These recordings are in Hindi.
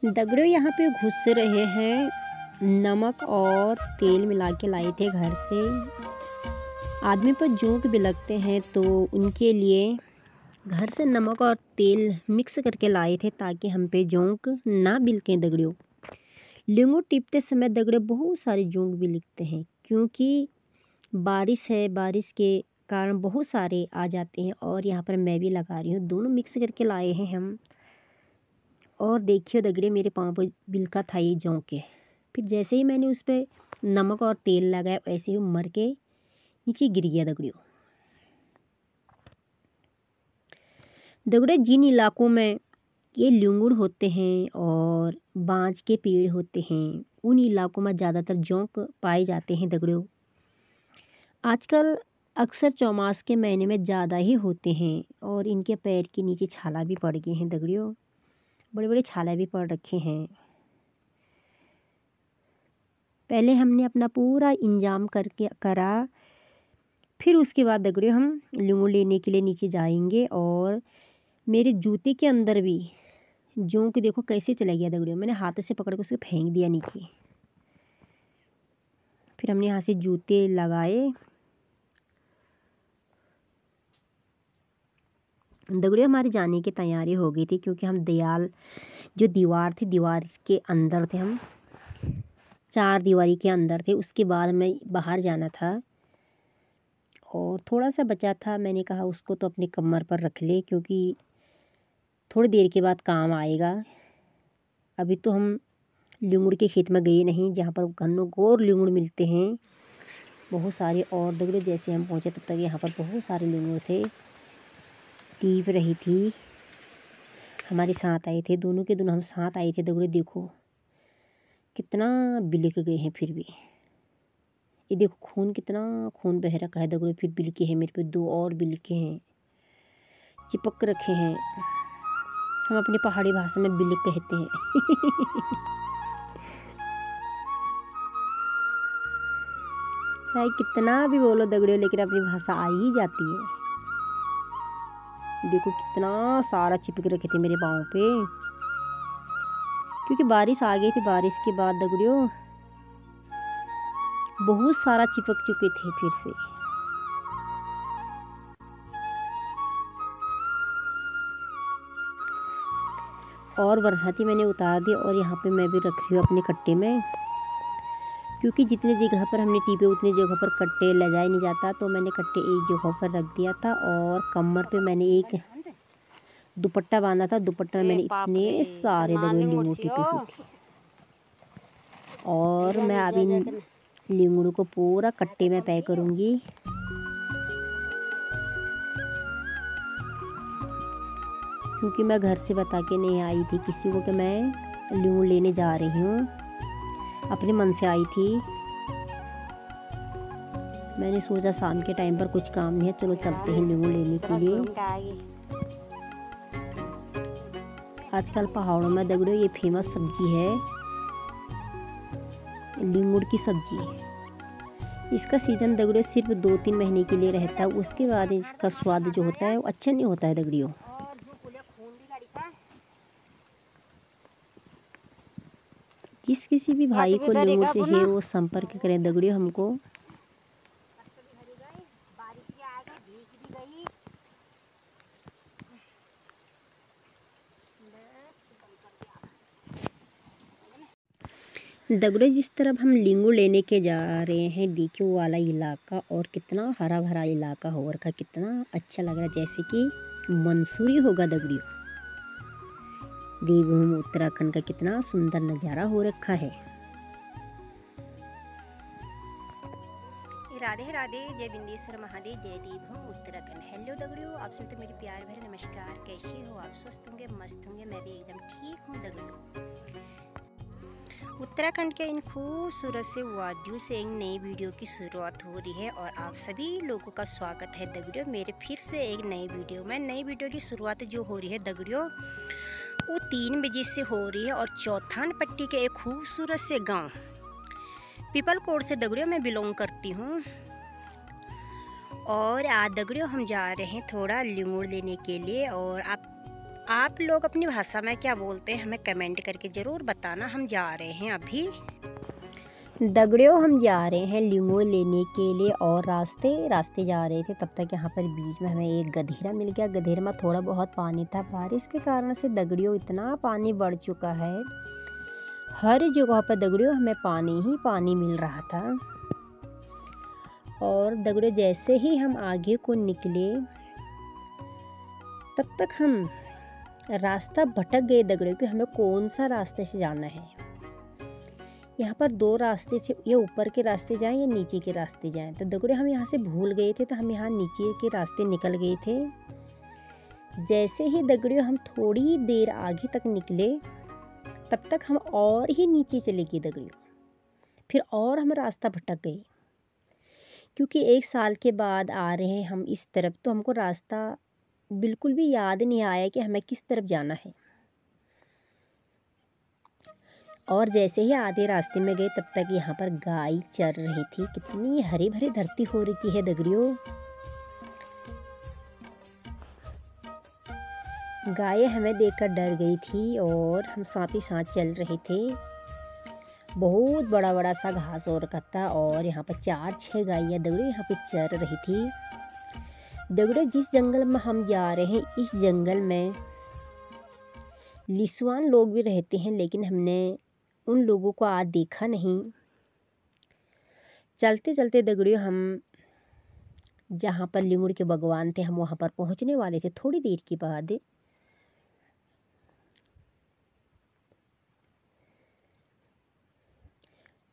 दगड़ियों यहाँ पे घुस रहे हैं, नमक और तेल मिला के लाए थे घर से। आदमी पर जोंक भी लगते हैं तो उनके लिए घर से नमक और तेल मिक्स करके लाए थे ताकि हम पे जोंक ना बिलकें। दगड़ियों लींबू टिपते समय दगड़ियों बहुत सारे जोंक भी लिखते हैं, क्योंकि बारिश है, बारिश के कारण बहुत सारे आ जाते हैं। और यहाँ पर मैं भी लगा रही हूँ, दोनों मिक्स करके लाए हैं हम। और देखिए दगड़ियों मेरे पाँव पर बिलका था ये जोंक के। फिर जैसे ही मैंने उस पर नमक और तेल लगाया वैसे ही मर के नीचे गिर गया। दगड़ियों जिन इलाकों में ये ल्यूंगुड़ होते हैं और बांज के पेड़ होते हैं, उन इलाकों में ज़्यादातर जोंक पाए जाते हैं। दगड़ियों आजकल अक्सर चौमास के महीने में ज़्यादा ही होते हैं और इनके पैर के नीचे छाला भी पड़ गए हैं। दगड़ियों बड़े बड़े छाले भी पड़ रखे हैं। पहले हमने अपना पूरा इंतजाम करा, फिर उसके बाद दगड़ियों हम ल्यूंगुड़ लेने के लिए नीचे जाएंगे। और मेरे जूते के अंदर भी जोंक देखो कैसे चला गया। दगड़ियों मैंने हाथ से पकड़ के उसे फेंक दिया नीचे। फिर हमने यहाँ से जूते लगाए। दगड़ियों हमारी जाने की तैयारी हो गई थी, क्योंकि हम दीवार थी, दीवार के अंदर थे हम, 4 दीवारी के अंदर थे। उसके बाद हमें बाहर जाना था और थोड़ा सा बचा था। मैंने कहा उसको तो अपनी कमर पर रख ले, क्योंकि थोड़ी देर के बाद काम आएगा। अभी तो हम ल्यूंगुड़ के खेत में गए नहीं, जहाँ पर घनों घोर ल्यूंगुड़ मिलते हैं बहुत सारे। और दगड़ियों जैसे हम पहुँचे तब तक यहाँ पर बहुत सारे ल्यूंगुड़ थे। टीप रही थी, हमारे साथ आए थे, दोनों के दोनों हम साथ आए थे। दगड़ियों देखो कितना बिलिक गए हैं। फिर भी ये देखो खून, कितना खून बह रखा है। दगड़ियों फिर बिलके हैं, मेरे पे 2 और बिलके हैं, चिपक रखे हैं। हम अपनी पहाड़ी भाषा में बिलिक कहते हैं। चाहे कितना भी बोलो दगड़ियों, लेकिन अपनी भाषा आ ही जाती है। देखो कितना सारा चिपक रखे थे मेरे पाँव पे, क्योंकि बारिश आ गई थी। बारिश के बाद दगड़ियों बहुत सारा चिपक चुके थे फिर से। और बरसाती मैंने उतार दी और यहाँ पे मैं भी रख रही हूँ अपने कट्टे में, क्योंकि जितने जगह पर हमने टीपे उतनी जगह पर कट्टे ले जाया नहीं जाता। तो मैंने कट्टे एक जगह पर रख दिया था और कमर पे मैंने एक दुपट्टा बांधा था। दुपट्टा में मैंने इतने सारे दगड़ियों लींगुड़ टिपे हुए थे। और मैं अभी लींगुड़ को पूरा कट्टे में पैक करूँगी। क्योंकि मैं घर से बता के नहीं आई थी किसी को कि मैं लींगुड़ लेने जा रही हूँ, अपने मन से आई थी। मैंने सोचा शाम के टाइम पर कुछ काम नहीं है, चलो चलते हैं लींगुड़ लेने के लिए। आजकल पहाड़ों में दगड़ियों ये फेमस सब्जी है, लींगुड़ की सब्जी। इसका सीज़न दगड़ियों सिर्फ 2-3 महीने के लिए रहता है। उसके बाद इसका स्वाद जो होता है वो अच्छा नहीं होता है। दगड़ियों जिस किसी भी भाई को लींगुड़ चाहिए वो संपर्क करें दगड़ियों हमको। दगड़ियों जिस तरफ हम लींगुड़ लेने के जा रहे हैं, देखिए वो वाला इलाका और कितना हरा भरा इलाका हो रखा, कितना अच्छा लग रहा है, जैसे कि मंसूरी होगा। दगड़ियों देवभूमि उत्तराखंड का कितना सुंदर नज़ारा हो रखा है। राधे राधे, जय बिंदेश्वर महादेव, जय देवभूमि उत्तराखंड। हेलो दगड़ियों, आप सब तो मेरे प्यार भरे नमस्कार। कैसे हो आप? स्वस्थ होंगे, मस्त होंगे। मैं भी एकदम ठीक हूँ। दगड़ियों उत्तराखंड के इन खूबसूरत से वादियों से एक नई वीडियो की शुरुआत हो रही है और आप सभी लोगों का स्वागत है दगड़ियों मेरे फिर से एक नई वीडियो में। नई वीडियो की शुरुआत जो हो रही है दगड़ियों वो 3 बजे से हो रही है और चौथान पट्टी के एक खूबसूरत से गांव पीपलकोट से दगड़ियों मैं बिलोंग करती हूँ। और आज दगड़ियों हम जा रहे हैं थोड़ा लींगुड़ लेने के लिए। और आप आप लोग अपनी भाषा में क्या बोलते हैं हमें कमेंट करके ज़रूर बताना। हम जा रहे हैं अभी दगड़ियों, हम जा रहे हैं लीमू लेने के लिए और रास्ते जा रहे थे। तब तक यहाँ पर बीच में हमें एक गधेरा मिल गया। गधेरे में थोड़ा बहुत पानी था। बारिश के कारण से दगड़ियों इतना पानी बढ़ चुका है, हर जगह पर दगड़ियों हमें पानी ही पानी मिल रहा था। और दगड़ियों जैसे ही हम आगे को निकले तब तक हम रास्ता भटक गए दगड़ियों कि हमें कौन सा रास्ते से जाना है। यहाँ पर दो रास्ते से, ये ऊपर के रास्ते जाएं या नीचे के रास्ते जाएं। तो दगड़ियों हम यहाँ से भूल गए थे, तो हम यहाँ नीचे के रास्ते निकल गए थे। जैसे ही दगड़ियों हम थोड़ी देर आगे तक निकले तब तक हम और ही नीचे चले गए दगड़ियों। फिर और हम रास्ता भटक गए, क्योंकि 1 साल के बाद आ रहे हैं हम इस तरफ, तो हमको रास्ता बिल्कुल भी याद नहीं आया कि हमें किस तरफ जाना है। और जैसे ही आधे रास्ते में गए तब तक यहाँ पर गाय चर रही थी। कितनी हरी भरी धरती हो रही है दगड़ियों। गाय हमें देखकर डर गई थी और हम साथ ही साथ चल रहे थे। बहुत बड़ा बड़ा सा घास हो रखा था और यहाँ पर 4-6 गायें दगड़ियों यहाँ पे चर रही थी। दगड़ियों जिस जंगल में हम जा रहे हैं, इस जंगल में लिस्वान लोग भी रहते हैं, लेकिन हमने उन लोगों को आज देखा नहीं। चलते चलते दगड़ियों हम जहाँ पर लीमड़ के बागवान थे, हम वहाँ पर पहुँचने वाले थे थोड़ी देर के बाद।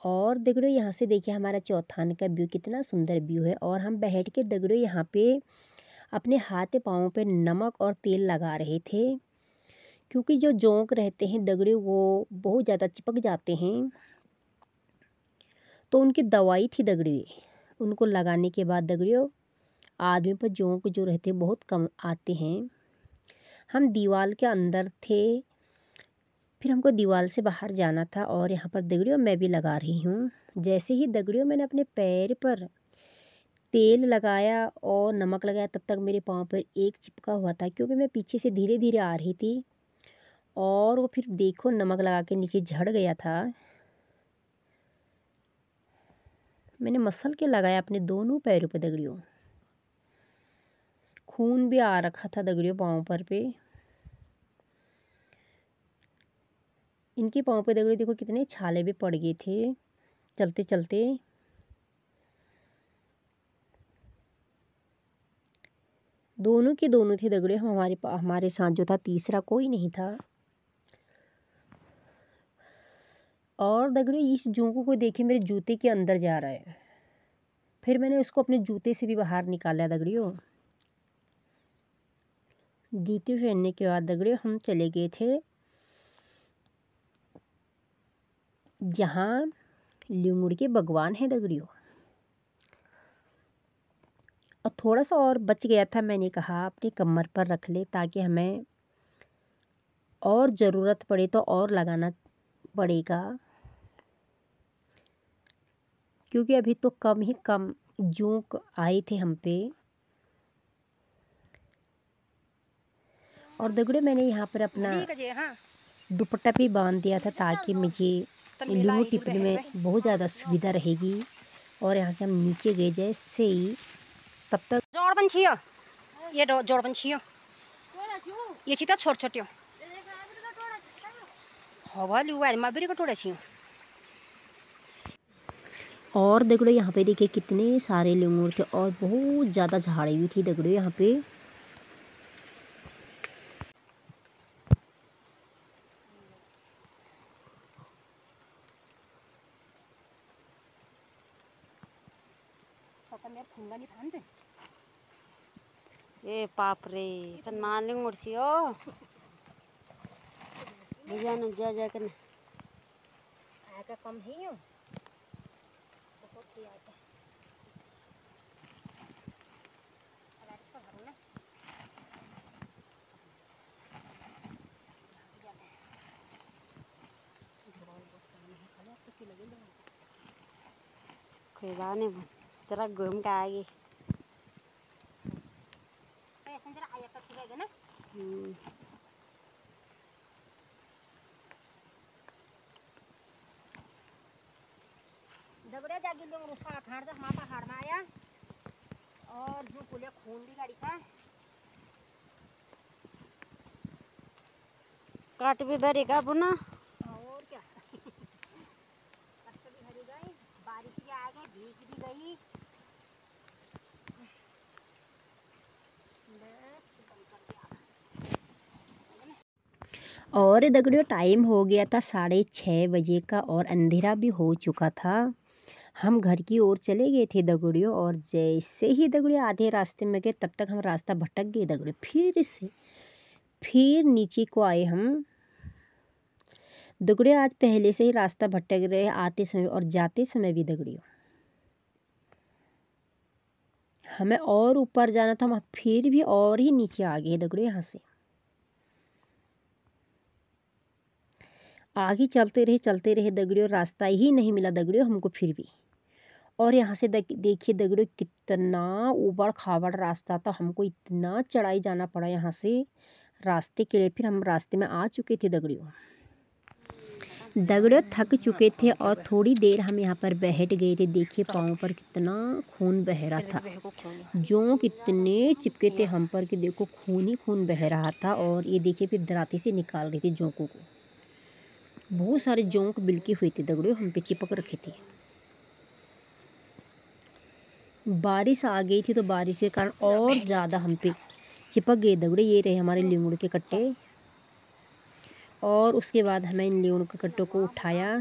और दगड़ियों यहाँ से देखिए हमारा चौथान का व्यू, कितना सुंदर व्यू है। और हम बैठ के दगड़ियों यहाँ पे अपने हाथ पाँव पे नमक और तेल लगा रहे थे, क्योंकि जो जोंक रहते हैं दगड़ियों वो बहुत ज़्यादा चिपक जाते हैं। तो उनकी दवाई थी दगड़ियों, उनको लगाने के बाद दगड़ियों आदमी पर जोंक जो रहते हैं बहुत कम आते हैं। हम दीवार के अंदर थे, फिर हमको दीवार से बाहर जाना था। और यहाँ पर दगड़ियों मैं भी लगा रही हूँ। जैसे ही दगड़ियों मैंने अपने पैर पर तेल लगाया और नमक लगाया तब तक मेरे पाँव पर एक चिपका हुआ था, क्योंकि मैं पीछे से धीरे धीरे आ रही थी। और वो फिर देखो नमक लगा के नीचे झड़ गया था। मैंने मसल के लगाया अपने दोनों पैरों पे दगड़ियों। खून भी आ रखा था दगड़ियों पाँव पर पे। इनके पाँव पे दगड़ियों देखो कितने छाले भी पड़ गए थे चलते चलते। दोनों के दोनों थे दगड़ियों। हमारे साथ जो था तीसरा कोई नहीं था। और दगड़ियों इस जोंक को देखे मेरे जूते के अंदर जा रहा है। फिर मैंने उसको अपने जूते से भी बाहर निकाला दगड़ियों। जूते पहनने के बाद दगड़ियों हम चले गए थे जहाँ लीमड़ के बागवान है दगड़ियों। और थोड़ा सा और बच गया था, मैंने कहा अपनी कमर पर रख ले, ताकि हमें और ज़रूरत पड़े तो और लगाना पड़ेगा, क्योंकि अभी तो कम ही कम जोंक आए थे हम पे। और दगड़ियों मैंने यहाँ पर अपना दुपट्टा भी बांध दिया था, ताकि मुझे लीमू टिपने में बहुत ज़्यादा सुविधा रहेगी। और यहाँ से हम नीचे गए जैसे ही तब तक जोड़ पंछी हो, ये जोड़ पंछी हो, ये चीता छोट छोटी हो हवा लुआ माबरी को थोड़ा छी। और दगड़ियों यहाँ पे देखिए कितने सारे लीमड़ थे और बहुत ज़्यादा झाड़ी भी थी दगड़ियों यहाँ पे। ए बाप रे कन मालिंग उड़सी हो भैया न जा कर आका कम ही हो बहुत ही आता कोई बात नहीं जरा घूम के आएगी। ऐसे जरा आया तक रहेगा ना। दगड़ियों जागी लोग उसका अखाड़ से हमारा पहाड़ में आया और जो पुले खून भी गाड़ी था काट भी भरेगा बुना। और क्या कष्ट भी भरी गई, बारिश भी आ गई, भीग भी गई। और दगड़ियों टाइम हो गया था 6:30 बजे का और अंधेरा भी हो चुका था। हम घर की ओर चले गए थे दगड़ियों, और जैसे ही दगड़ियों आधे रास्ते में गए तब तक हम रास्ता भटक गए दगड़ियों। फिर नीचे को आए हम दगड़ियों। आज पहले से ही रास्ता भटक रहे आते समय और जाते समय भी दगड़ियों। हमें और ऊपर जाना था, हम फिर भी और ही नीचे आ गए दगड़ियों। यहाँ से आगे चलते रहे दगड़ियों, रास्ता ही नहीं मिला दगड़ियों हमको फिर भी। और यहाँ से देखिए दगड़ियों कितना ऊबड़ खाबड़ रास्ता था, हमको इतना चढ़ाई जाना पड़ा यहाँ से रास्ते के लिए। फिर हम रास्ते में आ चुके थे दगड़ियों। थक चुके थे और थोड़ी देर हम यहाँ पर बैठ गए थे। देखिए पाँव पर कितना खून बह रहा था, जोंक कितने चिपके थे हम पर कि देखो खून ही खून बह रहा था। और ये देखिए फिर दराती से निकाल रहे थे जोंकों को, बहुत सारे जोंक बिल्के हुए थे दगड़ियों, हम पे चिपक रखे थे। बारिश आ गई थी तो बारिश के कारण और ज़्यादा हम पे चिपक गए दगड़ियों। ये रहे हमारे लीमड़ के कट्टे। और उसके बाद हमें इन लीमड़ के कट्टों को उठाया,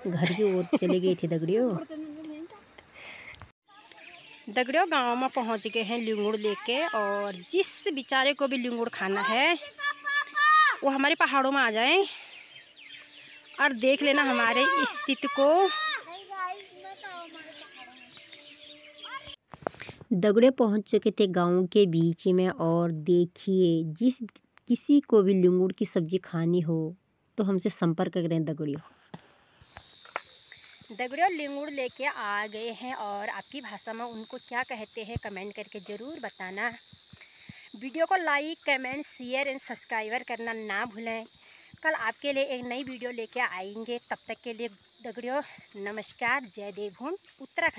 घर की ओर चले गए थे दगड़ियों। गांव में पहुंच गए हैं लीमड़ लेके, और जिस बेचारे को भी लीमड़ खाना है वो हमारे पहाड़ों में आ जाए और देख लेना हमारे स्थिति को। दगड़ियों पहुंच चुके थे गांव के बीच में, और देखिए जिस किसी को भी लीमड़ की सब्जी खानी हो तो हमसे संपर्क करें दगड़ियों। लीमड़ लेके आ गए हैं, और आपकी भाषा में उनको क्या कहते हैं कमेंट करके ज़रूर बताना। वीडियो को like, comment, share and subscriber करना ना भूलें। कल आपके लिए एक नई वीडियो लेके आएंगे। तब तक के लिए दगड़ियों नमस्कार। जय देवभूमि उत्तराखंड।